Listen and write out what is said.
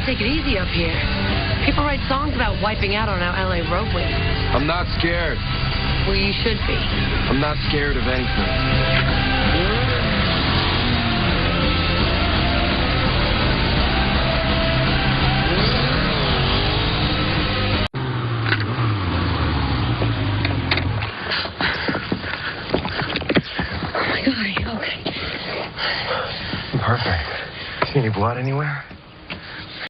Take it easy up here. People write songs about wiping out on our LA roadways. I'm not scared. Well, you should be. I'm not scared of anything. Oh my God, are you okay? I'm perfect. See any blood anywhere?